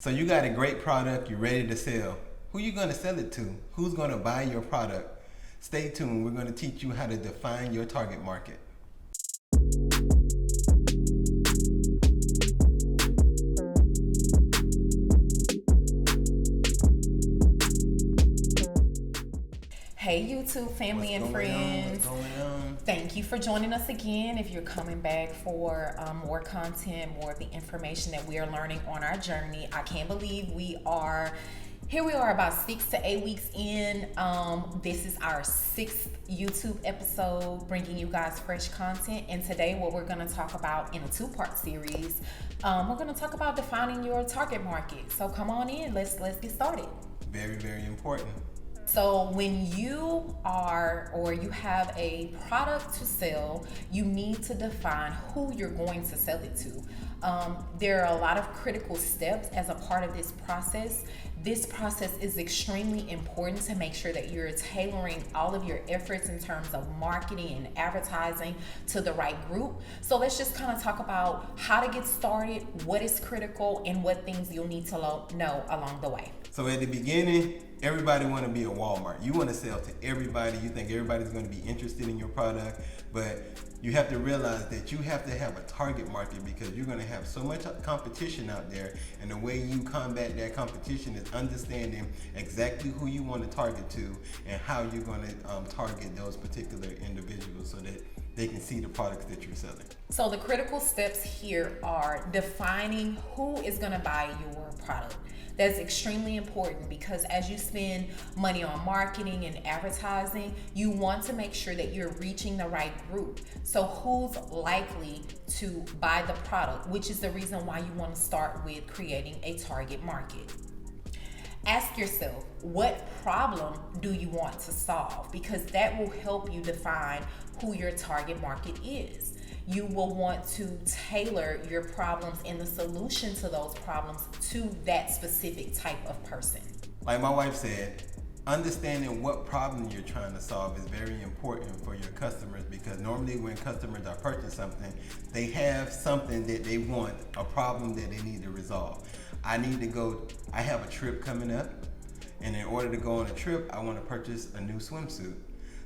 So you got a great product, you're ready to sell. Who you gonna sell it to? Who's gonna buy your product? Stay tuned, we're gonna teach you how to define your target market. Hey YouTube family and friends. What's going on? Thank you for joining us again. If you're coming back for more content, more of the information that we are learning on our journey, I can't believe here we are about 6 to 8 weeks in. This is our 6th YouTube episode, bringing you guys fresh content. And today what we're going to talk about in a 2-part series, we're going to talk about defining your target market. So come on in, let's get started. Very, very important. So when you have a product to sell, you need to define who you're going to sell it to. There are a lot of critical steps as a part of this process. This process is extremely important to make sure that you're tailoring all of your efforts in terms of marketing and advertising to the right group. So let's just kind of talk about how to get started, what is critical, and what things you'll need to know along the way. So at the beginning, everybody want to be a Walmart. You want to sell to everybody. You think everybody's going to be interested in your product, but you have to realize that you have to have a target market because you're going to have so much competition out there, and the way you combat that competition is understanding exactly who you want to target to and how you're going to target those particular individuals so that they can see the products that you're selling. So the critical steps here are defining who is going to buy your product. That's extremely important because as you spend money on marketing and advertising, you want to make sure that you're reaching the right group. So who's likely to buy the product, which is the reason why you want to start with creating a target market. Ask yourself, what problem do you want to solve? Because that will help you define who your target market is. You will want to tailor your problems and the solution to those problems to that specific type of person. Like my wife said, understanding what problem you're trying to solve is very important for your customers because normally when customers are purchasing something, they have something that they want, a problem that they need to resolve. I have a trip coming up, and in order to go on a trip, I want to purchase a new swimsuit.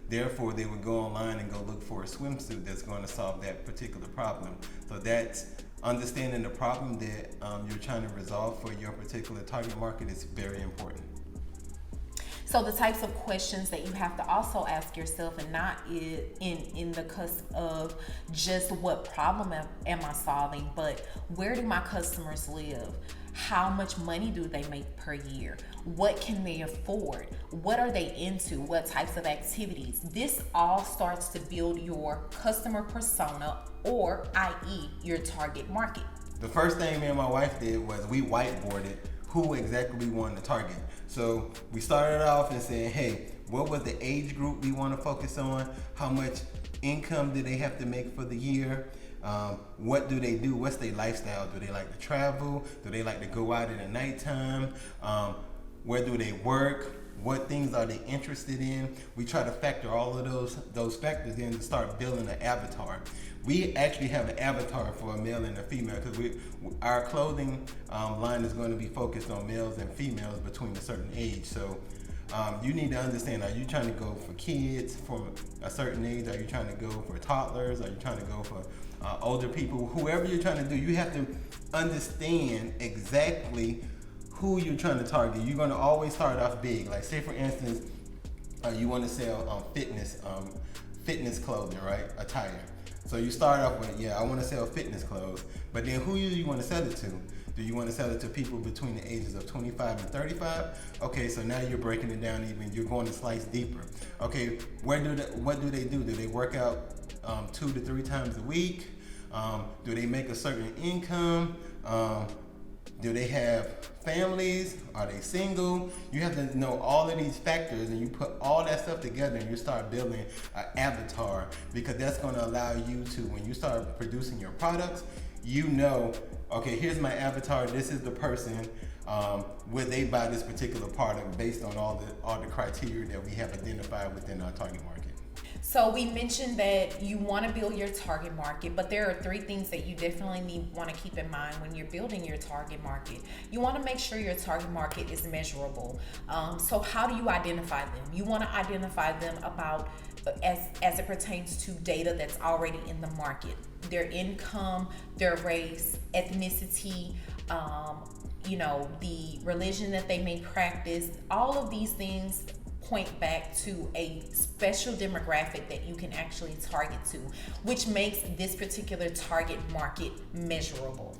Therefore, they would go online and go look for a swimsuit that's going to solve that particular problem. So that's understanding the problem that you're trying to resolve for your particular target market is very important. So the types of questions that you have to also ask yourself, and not in the cusp of just what problem am I solving, but where do my customers live? How much money do they make per year? What can they afford? What are they into? What types of activities? This all starts to build your customer persona, or i.e. your target market. The first thing me and my wife did was we whiteboarded who exactly we wanted to target. So we started off and saying, hey, what was the age group we want to focus on? How much income do they have to make for the year? What do they do? What's their lifestyle? Do they like to travel? Do they like to go out in the nighttime? Where do they work? What things are they interested in? We try to factor all of those factors in to start building an avatar. We actually have an avatar for a male and a female because our clothing line is going to be focused on males and females between a certain age. So you need to understand, are you trying to go for kids from a certain age? Are you trying to go for toddlers? Are you trying to go for older people? Whoever you're trying to do, you have to understand exactly who you're trying to target. You're going to always start off big. Like say for instance, you want to sell fitness clothing, right? Attire. So you start off with, I want to sell fitness clothes, but then who you want to sell it to? Do you want to sell it to people between the ages of 25 and 35? Okay, so now you're breaking it down even, you're going to slice deeper. Okay, what do they do? Do they work out 2 to 3 times a week? Do they make a certain income? Do they have families? Are they single? You have to know all of these factors, and you put all that stuff together and you start building an avatar, because that's going to allow you to, when you start producing your products, you know, okay, here's my avatar, this is the person, will they buy this particular product based on all the criteria that we have identified within our target market. So we mentioned that you want to build your target market, but there are three things that you definitely want to keep in mind when you're building your target market. You want to make sure your target market is measurable. So how do you identify them? You want to identify them about as it pertains to data that's already in the market. Their income, their race, ethnicity, the religion that they may practice. All of these things point back to a special demographic that you can actually target to, which makes this particular target market measurable.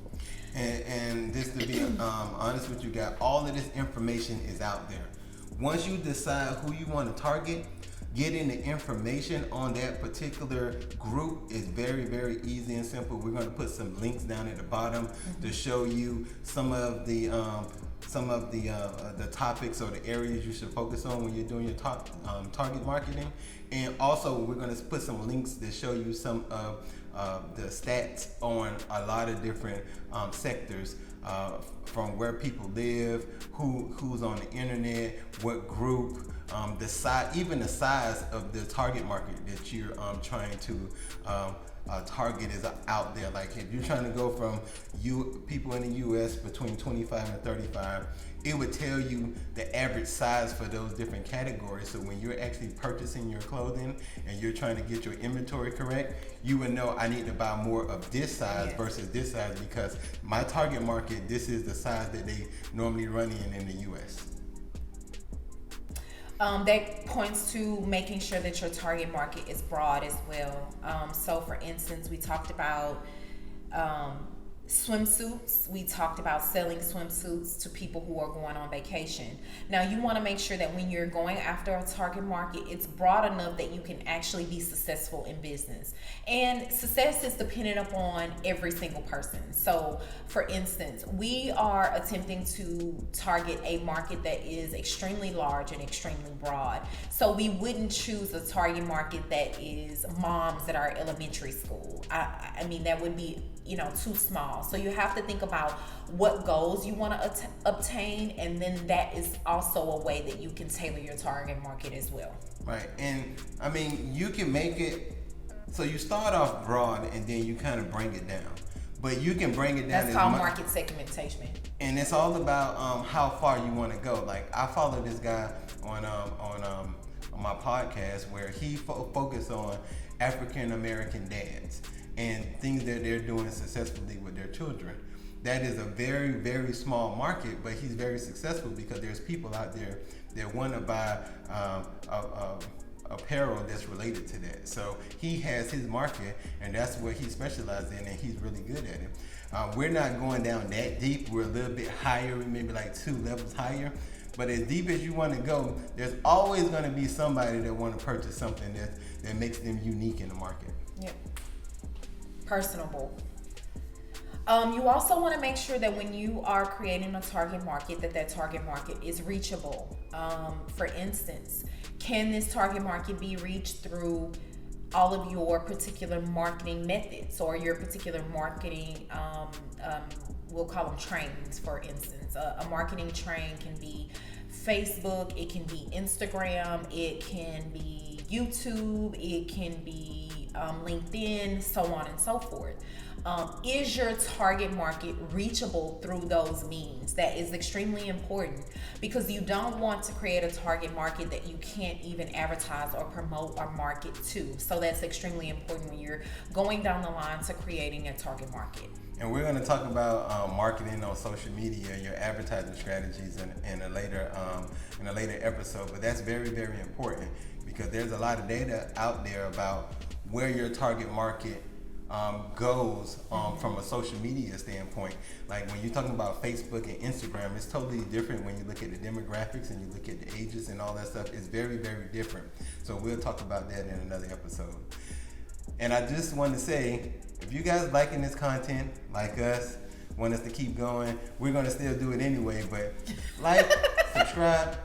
And just to be honest with you guys, all of this information is out there. Once you decide who you want to target, getting the information on that particular group is very, very easy and simple. We're going to put some links down at the bottom to show you some of the topics or the areas you should focus on when you're doing your target marketing. And also we're going to put some links that show you some of the stats on a lot of different sectors, from where people live, who's on the internet, what group, the size, even the size of the target market that you're trying to target is out there. Like if you're trying to go from people in the US between 25 and 35, it would tell you the average size for those different categories. So when you're actually purchasing your clothing and you're trying to get your inventory correct, you would know I need to buy more of this size versus this size, because my target market, this is the size that they normally run in the US. That points to making sure that your target market is broad as well. So for instance, we talked about swimsuits. We talked about selling swimsuits to people who are going on vacation. Now you want to make sure that when you're going after a target market, it's broad enough that you can actually be successful in business. And success is dependent upon every single person. So for instance, we are attempting to target a market that is extremely large and extremely broad. So we wouldn't choose a target market that is moms that are elementary school. I mean, that would be too small. So you have to think about what goals you want to obtain, and then that is also a way that you can tailor your target market as well. Right. And I mean, you can make it so you start off broad and then you kind of bring it down, but you can bring it down. That's called market segmentation. And it's all about how far you want to go. Like I follow this guy on my podcast where he focused on African American dads and things that they're doing successfully with their children. That is a very, very small market, but he's very successful because there's people out there that want to buy apparel that's related to that. So he has his market, and that's what he specializes in, and he's really good at it. We're not going down that deep. We're a little bit higher, maybe like 2 levels higher. But as deep as you want to go, there's always going to be somebody that want to purchase something that makes them unique in the market. Yep. Personable. You also want to make sure that when you are creating a target market, that target market is reachable. For instance, can this target market be reached through all of your particular marketing methods or your particular marketing, we'll call them trains, for instance. A marketing train can be Facebook, it can be Instagram, it can be YouTube, it can be LinkedIn, so on and so forth. Is your target market reachable through those means? That is extremely important, because you don't want to create a target market that you can't even advertise or promote or market to. So that's extremely important when you're going down the line to creating a target market. And we're going to talk about marketing on social media and your advertising strategies in a later episode. But that's very, very important, because there's a lot of data out there about where your target market goes from a social media standpoint. Like when you're talking about Facebook and Instagram, it's totally different when you look at the demographics and you look at the ages and all that stuff. It's very, very different. So we'll talk about that in another episode. And I just want to say, if you guys liking this content, like us, want us to keep going, we're going to still do it anyway. But like, subscribe.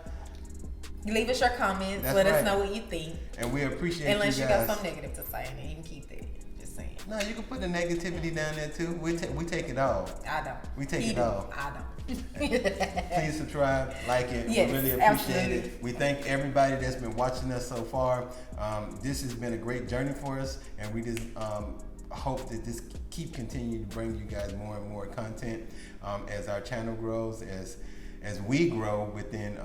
Leave us your comments. That's Let right. us know what you think. And we appreciate Unless you you guys. got something negative to say, and you can keep it. Just saying. No, you can put the negativity down there too. We take it all. I don't. We take it all. I don't. Please subscribe, like it. Yes, we really appreciate absolutely. it. We thank everybody that's been watching us so far. This has been a great journey for us, and we just hope that this keep continuing to bring you guys more and more content as our channel grows, as we grow within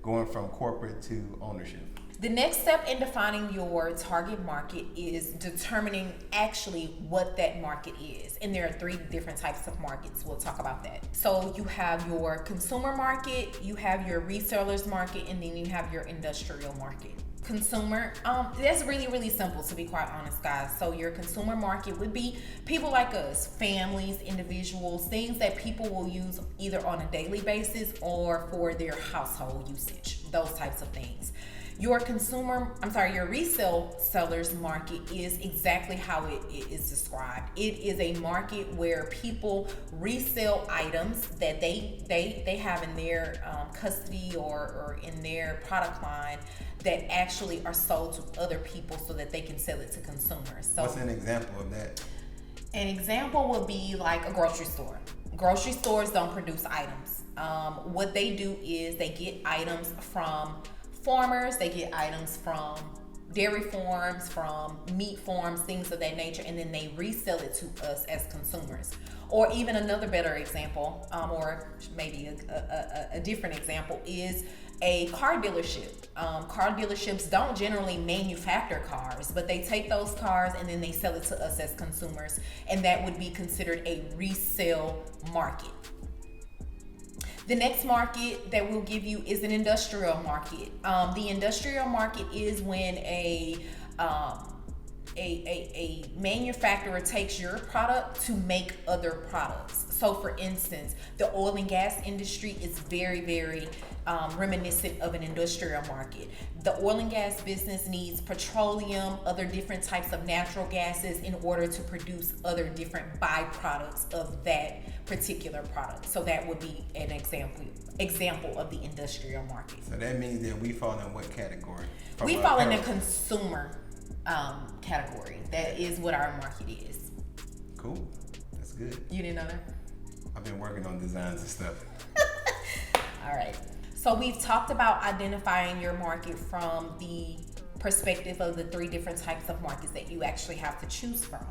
going from corporate to ownership. The next step in defining your target market is determining actually what that market is. And there are 3 different types of markets. We'll talk about that. So you have your consumer market, you have your resellers market, and then you have your industrial market. Consumer, that's really simple, to be quite honest, guys. So your consumer market would be people like us, families, individuals, things that people will use either on a daily basis or for their household usage, those types of things. Your resale sellers market is exactly how it is described. It is a market where people resell items that they have in their custody or in their product line that actually are sold to other people so that they can sell it to consumers. So what's an example of that? An example would be like a grocery store. Grocery stores don't produce items. What they do is they get items from farmers, they get items from dairy farms, from meat farms, things of that nature, and then they resell it to us as consumers. Or even another better example, or maybe a different example, is a car dealership. Car dealerships don't generally manufacture cars, but they take those cars and then they sell it to us as consumers, and that would be considered a resale market. The next market that we'll give you is an industrial market. The industrial market is when a manufacturer takes your product to make other products. So for instance, the oil and gas industry is very reminiscent of an industrial market. The oil and gas business needs petroleum, other different types of natural gases in order to produce other different byproducts of that particular product. So that would be an example of the industrial market. So that means that we fall in what category? We fall in the consumer category. That is what our market is. Cool. That's good. You didn't know that? I've been working on designs and stuff. All right. So we've talked about identifying your market from the perspective of the 3 different types of markets that you actually have to choose from.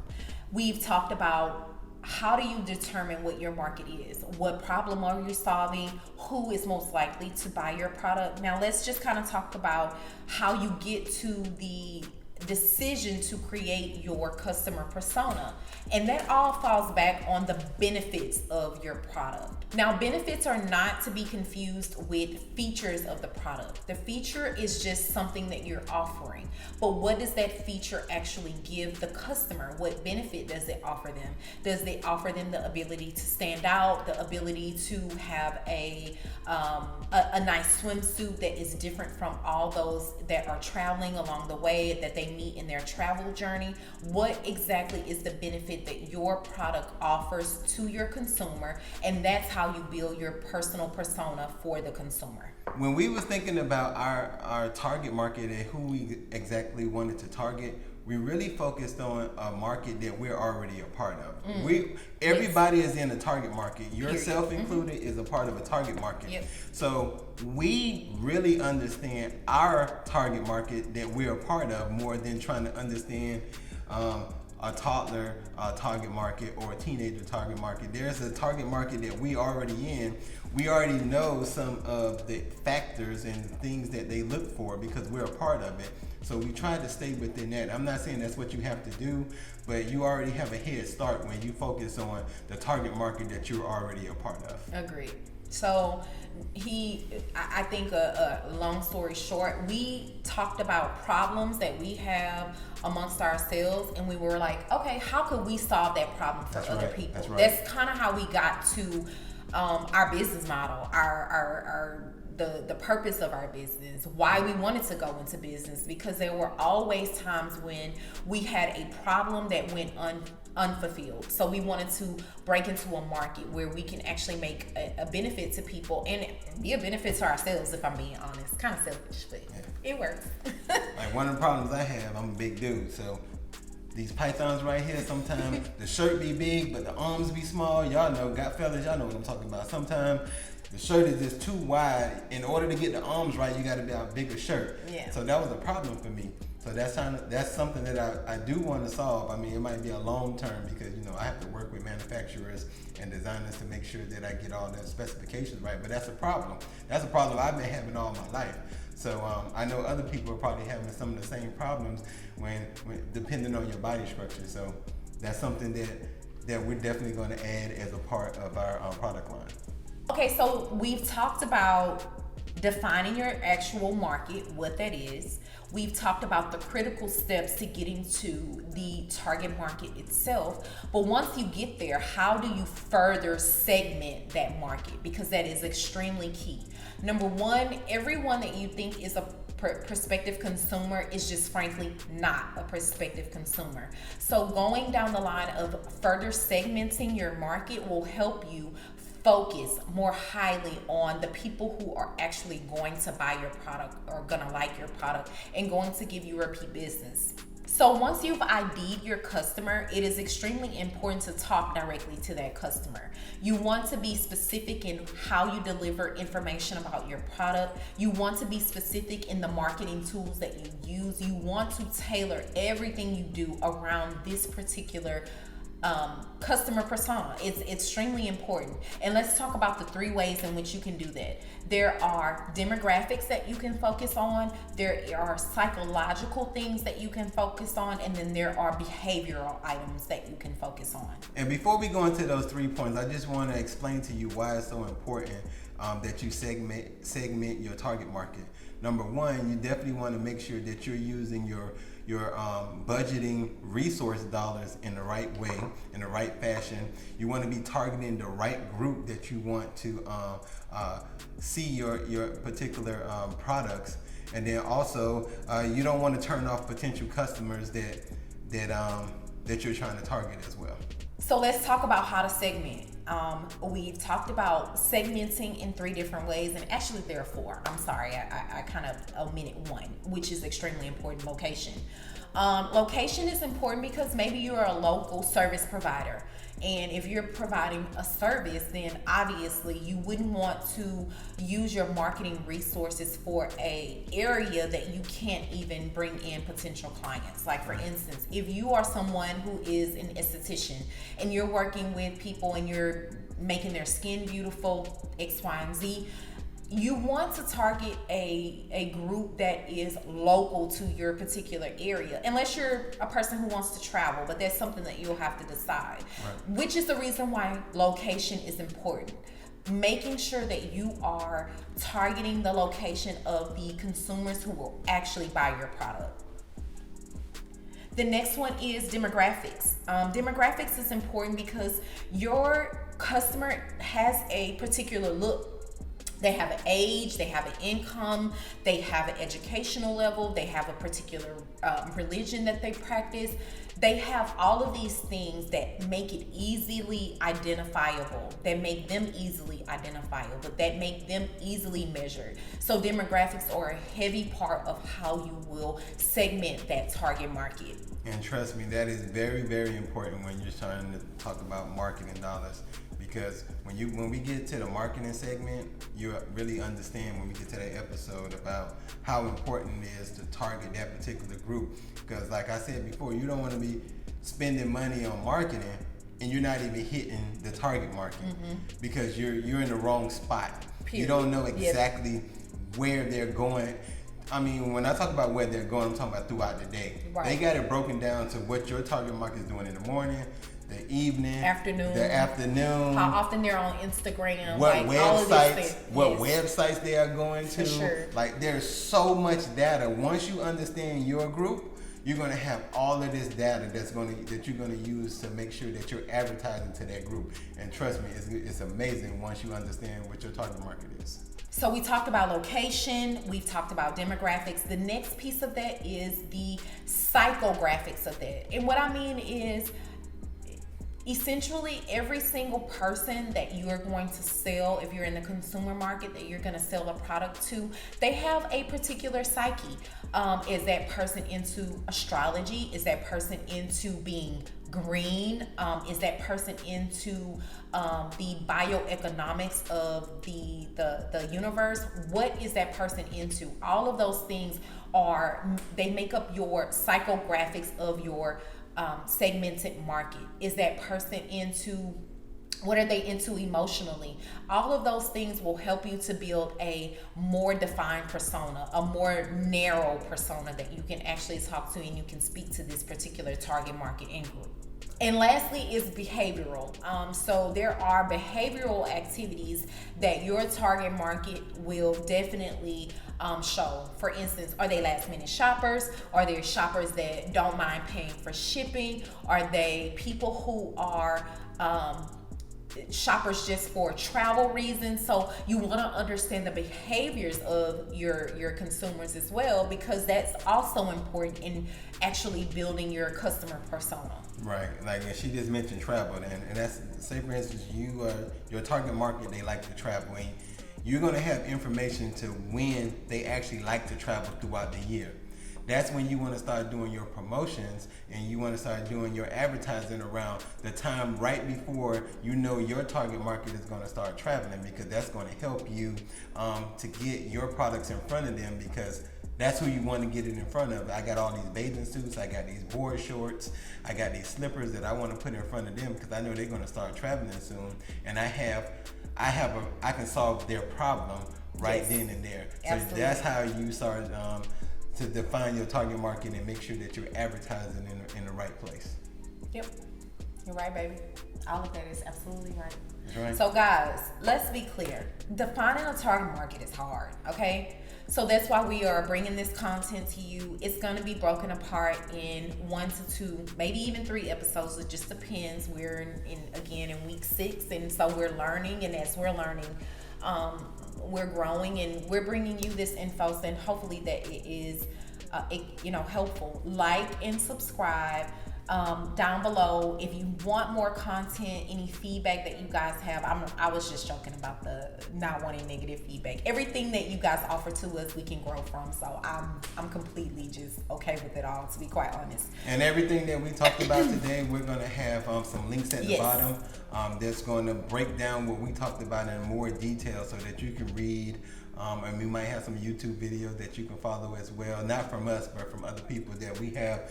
We've talked about how do you determine what your market is? What problem are you solving? Who is most likely to buy your product? Now let's just kind of talk about how you get to the decision to create your customer persona. And that all falls back on the benefits of your product. Now, benefits are not to be confused with features of the product. The feature is just something that you're offering. But what does that feature actually give the customer? What benefit does it offer them? Does it offer them the ability to stand out, the ability to have a nice swimsuit that is different from all those that are traveling along the way that they meet in their travel journey? What exactly is the benefit that your product offers to your consumer? And that's how you build your personal persona for the consumer. When we was thinking about our target market and who we exactly wanted to target, we really focused on a market that we're already a part of. Everybody is in a target market. Yourself included is a part of a target market. Yep. So we really understand our target market that we're a part of more than trying to understand a toddler target market or a teenager target market. There's a target market that we already in. We already know some of the factors and things that they look for because we're a part of it. So we try to stay within that. I'm not saying that's what you have to do, but you already have a head start when you focus on the target market that you're already a part of. Agreed. So I think a long story short, we talked about problems that we have amongst ourselves, and we were like, okay, how could we solve that problem for other people? That's right. That's kind of how we got to our business model, the purpose of our business, why we wanted to go into business, because there were always times when we had a problem that went unfulfilled. So we wanted to break into a market where we can actually make a benefit to people and be a benefit to ourselves, if I'm being honest. Kind of selfish, but it works. Like one of the problems I have, I'm a big dude, so these pythons right here. Sometimes the shirt be big, but the arms be small. Y'all know, fellas, y'all know what I'm talking about. Sometimes the shirt is just too wide. In order to get the arms right, you got to be a bigger shirt. Yeah. So that was a problem for me. So that's something that I do want to solve. I mean, it might be a long term because, you know, I have to work with manufacturers and designers to make sure that I get all the specifications right. But that's a problem. That's a problem I've been having all my life. So I know other people are probably having some of the same problems when depending on your body structure. So that's something that we're definitely going to add as a part of our product line. Okay, so we've talked about defining your actual market, what that is. We've talked about the critical steps to getting to the target market itself. But once you get there, how do you further segment that market? Because that is extremely key. Number one, everyone that you think is a prospective consumer is just frankly not a prospective consumer. So going down the line of further segmenting your market will help you focus more highly on the people who are actually going to buy your product or gonna like your product and going to give you repeat business. So once you've ID'd your customer, it is extremely important to talk directly to that customer. You want to be specific in how you deliver information about your product. You want to be specific in the marketing tools that you use. You want to tailor everything you do around this particular customer persona. It's extremely important. And let's talk about the 3 ways in which you can do that. There are demographics that you can focus on, there are psychological things that you can focus on, and then there are behavioral items that you can focus on. And before we go into those 3 points, I just want to explain to you why it's so important that you segment your target market. Number one, you definitely want to make sure that you're using your budgeting resource dollars in the right way, in the right fashion. You want to be targeting the right group that you want to see your particular products, and then also you don't want to turn off potential customers that you're trying to target as well. So let's talk about how to segment. We've talked about segmenting in 3 different ways, and actually there are 4. I'm sorry, I kind of omitted 1, which is extremely important: location. Location is important because maybe you're a local service provider, and if you're providing a service, then obviously you wouldn't want to use your marketing resources for a area that you can't even bring in potential clients. Like for instance, if you are someone who is an esthetician and you're working with people and you're making their skin beautiful, X, Y, and Z, you want to target a group that is local to your particular area, unless you're a person who wants to travel, but that's something that you'll have to decide. Right. Which is the reason why location is important. Making sure that you are targeting the location of the consumers who will actually buy your product. The next one is demographics. Demographics is important because your customer has a particular look. They have an age, they have an income, they have an educational level, they have a particular religion that they practice. They have all of these things that make it easily identifiable, that make them easily identifiable, that make them easily measured. So demographics are a heavy part of how you will segment that target market. And trust me, that is very, very important when you're trying to talk about marketing dollars. Because when we get to the marketing segment, you really understand when we get to that episode about how important it is to target that particular group. Because like I said before, you don't want to be spending money on marketing and you're not even hitting the target market because you're in the wrong spot. Period. You don't know exactly where they're going. I mean, when I talk about where they're going, I'm talking about throughout the day. Right. They got it broken down to what your target market is doing in the morning, the evening, the afternoon, how often they're on Instagram, what like websites they are going to. For sure. Like there's so much data. Once you understand your group, you're gonna have all of this data that you're gonna use to make sure that you're advertising to that group. And trust me, it's amazing once you understand what your target market is. So we talked about location, we've talked about demographics. The next piece of that is the psychographics of that. And what I mean is, essentially every single person that you are going to sell, if you're in the consumer market that you're going to sell a product to, they have a particular psyche. Is that person into astrology? Is that person into being green? Is that person into the bioeconomics of the universe? What is that person into? All of those things they make up your psychographics of your segmented market. Is that person into, what are they into emotionally? All of those things will help you to build a more defined persona, a more narrow persona that you can actually talk to, and you can speak to this particular target market and group. And lastly is behavioral. So there are behavioral activities that your target market will definitely show. For instance, are they last minute shoppers? Are they shoppers that don't mind paying for shipping? Are they people who are shoppers just for travel reasons? So you want to understand the behaviors of your consumers as well, because that's also important in actually building your customer persona. Right, like she just mentioned travel, and that's, say for instance, your target market, they like to travel, and you're going to have information to when they actually like to travel throughout the year. That's when you want to start doing your promotions, and you want to start doing your advertising around the time right before you know your target market is going to start traveling, because that's going to help you to get your products in front of them, because that's who you want to get it in front of. I got all these bathing suits, I got these board shorts, I got these slippers that I want to put in front of them, because I know they're going to start traveling soon, and I can solve their problem right then and there. Absolutely. So that's how you start to define your target market and make sure that you're advertising in the right place. Yep, you're right, baby. All of that is absolutely right. Right. So guys, let's be clear. Defining a target market is hard, okay? So that's why we are bringing this content to you. It's going to be broken apart in 1 to 2, maybe even 3 episodes. It just depends. We're in week 6, and so we're learning, and as we're learning, we're growing, and we're bringing you this info, and hopefully that it is helpful. Like and subscribe. Down below, if you want more content, any feedback that you guys have, I was just joking about the not wanting negative feedback. Everything that you guys offer to us, we can grow from. So I'm completely just okay with it all, to be quite honest. And everything that we talked about today, we're going to have some links at the bottom that's going to break down what we talked about in more detail, so that you can read. And we might have some YouTube videos that you can follow as well, not from us, but from other people that we have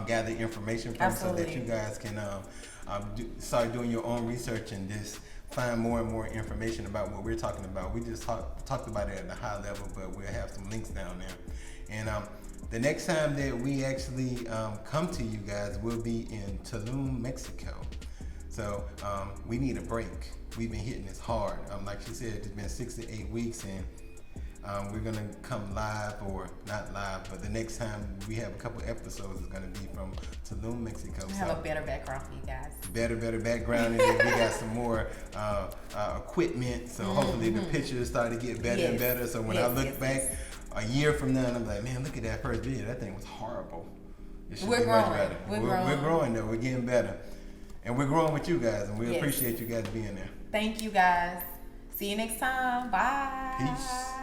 gathered information from. Absolutely. So that you guys can start doing your own research and just find more and more information about what we're talking about. We just talked about it at a high level, but we'll have some links down there. And the next time that we actually come to you guys will be in Tulum, Mexico. So we need a break. We've been hitting this hard. Like she said, it's been 6 to 8 weeks, and we're going to come live, or not live, but the next time we have a couple episodes is going to be from Tulum, Mexico. We have a better background for you guys. Better background, and then we got some more equipment, so hopefully the pictures start to get better and better. So when I look back a year from now, and I'm like, man, look at that first video. That thing was horrible. It should be much better. We're growing though. We're getting better. And we're growing with you guys, and we appreciate you guys being there. Thank you guys. See you next time. Bye. Peace.